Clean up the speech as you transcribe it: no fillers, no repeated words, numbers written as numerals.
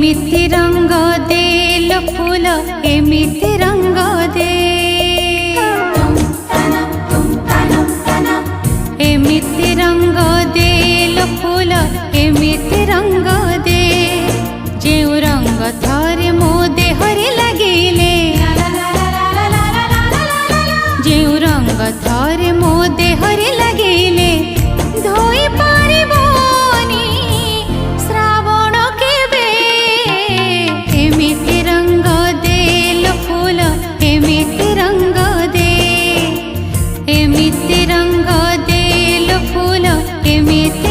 एमिति रंग दे लो फूल एमिति रंग दे एमिति रंग दे लो फूल एमिति रंग दे जेउ रंग थरे मो देहरे लगिले जेउ रंग थरे मो देहरे लगिले धोई पारिबोनी श्रावण केबे एमिति रंग दे लो फूल एमिति रंग दे एमिति रंग दे लो फूल एमिति